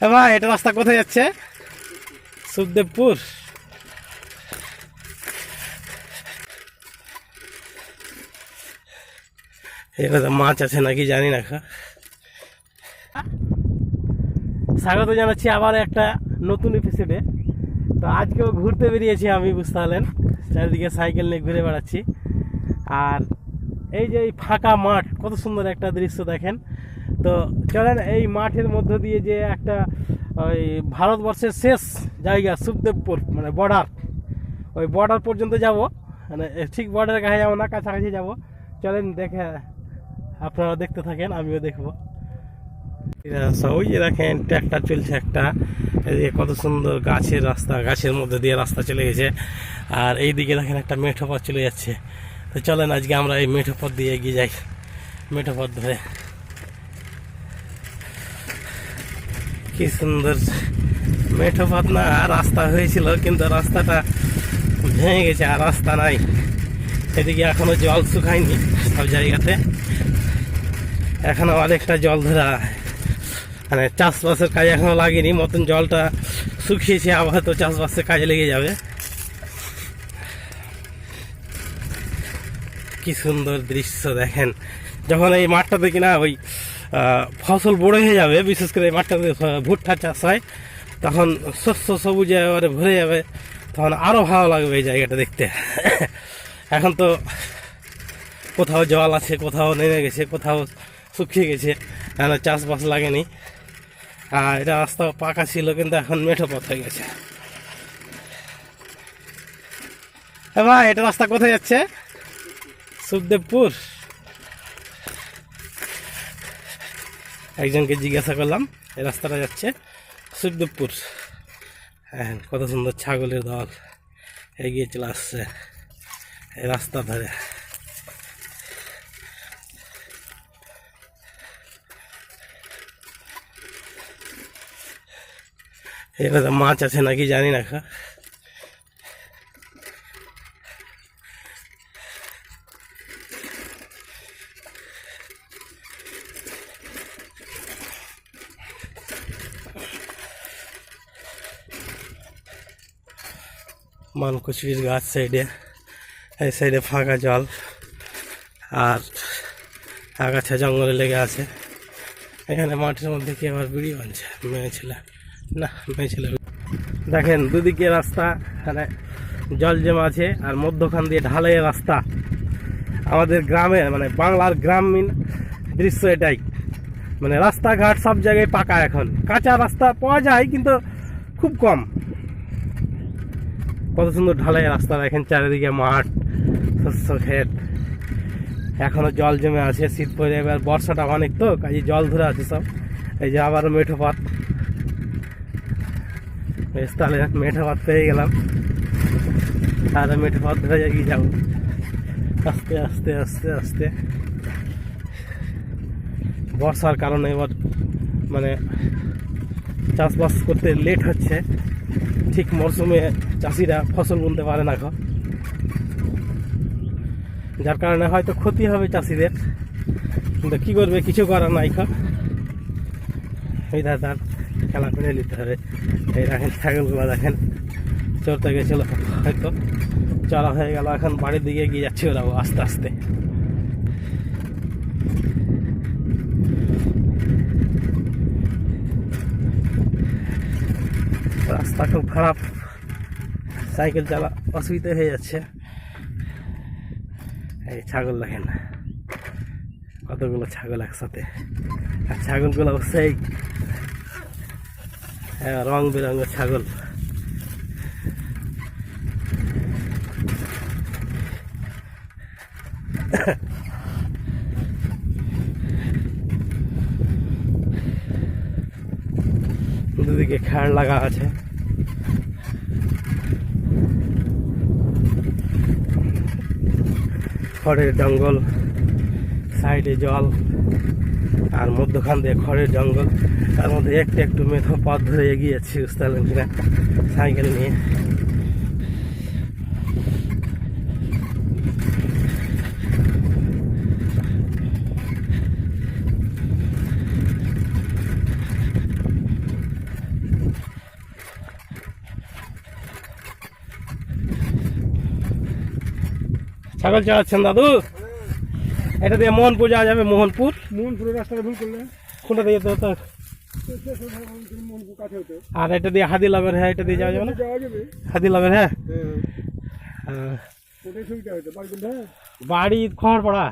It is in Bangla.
ভাই এটা রাস্তা কোথায় যাচ্ছে? সুখদেবপুর। এখানে মাছ আছে নাকি জানি না। স্বাগত জানাচ্ছি আবার একটা নতুন এপিসোডে। তো আজকেও ঘুরতে বেরিয়েছি আমি, বুঝতে পারলেন, চারিদিকে সাইকেল নিয়ে ঘুরে বেড়াচ্ছি। আর এই যে এই ফাঁকা মাঠ, কত সুন্দর একটা দৃশ্য দেখেন। তো চলেন এই মাঠের মধ্য দিয়ে যে একটা ওই ভারতবর্ষের শেষ জায়গা সুখদেবপুর, মানে বর্ডার, ওই বর্ডার পর্যন্ত যাব। মানে ঠিক বর্ডারের কাছে যাবো না, কাছাকাছি যাব। চলেন দেখে, আপনারা দেখতে থাকেন, আমিও দেখবো। ওই যে দেখেন ট্র্যাক্টর চলছে একটা, এই কত সুন্দর গাছের রাস্তা, গাছের মধ্যে দিয়ে রাস্তা চলে গেছে। আর এই দিকে দেখেন একটা মেঠো পথ চলে যাচ্ছে। তো চলেন আজকে আমরা এই মেঠো পথ দিয়ে এগিয়ে যাই, মেঠো পথ ধরে। কি সুন্দর মেঠো পথ না, রাস্তা হয়েছিল কিন্তু রাস্তাটা ভেঙে গেছে, আর রাস্তা নাই। এদিকে এখনো জল শুকায়নি সব জায়গাতে, এখনো অনেকটা জল ধরা, মানে চাষবাসের কাজে এখনো লাগেনি মতন, জলটা শুকিয়েছে, আবার তো চাষবাসের কাজে লেগে যাবে। কি সুন্দর দৃশ্য দেখেন। যখন এই মাঠটাতে কিনা ওই ফসল বড় হয়ে যাবে, বিশেষ করে এই মাঠটাতে ভুট্টা চাষ হয়, তখন শস্য সবুজে এবারে ভরে যাবে, তখন আরও ভালো লাগবে এই জায়গাটা দেখতে। এখন তো কোথাও জল আছে, কোথাও নেমে গেছে, কোথাও শুকিয়ে গেছে, এখন চাষবাস লাগেনি। আর এটা রাস্তা পাকা ছিল কিন্তু এখন মেঠো পথ হয়ে গেছে। ভাই এটা রাস্তা কোথায় যাচ্ছে? সুখদেবপুর। একজনকে জিজ্ঞাসা করলাম, এই রাস্তাটা যাচ্ছে সুখদেবপুর। হ্যাঁ, কত সুন্দর ছাগলের দল এগিয়ে চলে আসছে এই রাস্তা ধরে। এখানে মাছ আছে নাকি জানি না। মানকচুরির গাছ সাইডে, এই সাইডে ফাঁকা জল, আর আগাছা জঙ্গলে লেগে আছে। এখানে মাঠের মধ্যে কি আবার বিড়ি বানছে মেয়ে ছেলে, না মেয়ে ছেলে। দেখেন দুদিকে রাস্তা, মানে জল জমা আছে, আর মধ্যখান দিয়ে ঢালাই রাস্তা। আমাদের গ্রামের, মানে বাংলার গ্রামীণ দৃশ্য এটাই। মানে রাস্তাঘাট সব জায়গায় পাকা, এখন কাঁচা রাস্তা পাওয়া যায় কিন্তু খুব কম। কত সুন্দর ঢালাই রাস্তা দেখেন, চারিদিকে মাঠ, শস্য ক্ষেত। এখনো জল জমে আছে, শীত পড়ে, এবার বর্ষাটা অনেক তো কাজে জল ধরে আছে সব। এই যে আবারও মেঠো পথ, বেশ তাহলে মেঠো পথ পেয়ে গেলাম। আর মেঠো পথ ধরে এগিয়ে যাবো আস্তে আস্তে আস্তে আস্তে। বর্ষার কারণে এবার মানে চাষবাস করতে লেট হচ্ছে, ঠিক মরশুমে চাষিরা ফসল বুনতে পারে না এখন, যার কারণে হয়তো ক্ষতি হবে চাষিদের, কিন্তু কী করবে, কিছু করার নাই। এই দাদার খেলা করে নিতে হবে। এই দেখেন ছাগলগুলো দেখেন চড়তে গেছিল, হয়তো চলা হয়ে গেল, এখন বাড়ির দিকে এগিয়ে যাচ্ছে ওরা আস্তে আস্তে। রাস্তা খুব খারাপ, সাইকেল চালা অসুবিধা হয়ে যাচ্ছে। এই ছাগল দেখেন, কতগুলো ছাগল একসাথে, আর ছাগলগুলো সেই রং বেরঙের ছাগল। দুদিকে খ্যাড় লাগা আছে, খড়ের জঙ্গল, সাইডে জল, আর মধ্যখান দিয়ে খড়ের জঙ্গল, তার মধ্যে একটু একটু মেঠো পথ ধরে এগিয়ে যাচ্ছি, বুঝতে পারলেন কিনা, সাইকেল নিয়ে। ছাগল চালাচ্ছেন দাদু? এটা দিয়ে মোহনপুর যাওয়া যাবে? মোহনপুর মোহনপুরের রাস্তাটা ভুল করলে কোনটা দিয়ে যেতে হতো? মোহনপুর কাছে হতো, আর এটা দিয়ে হাদিলাবের, হ্যাঁ এটা দিয়ে যাওয়া যাবে না? যাওয়া যাবে। হাদিলাবের, হ্যাঁ। হ্যাঁ, হ্যাঁ। ওটাই সুবিধা হতো। বাড়ি কোনটা? বাড়ি খড়পাড়া।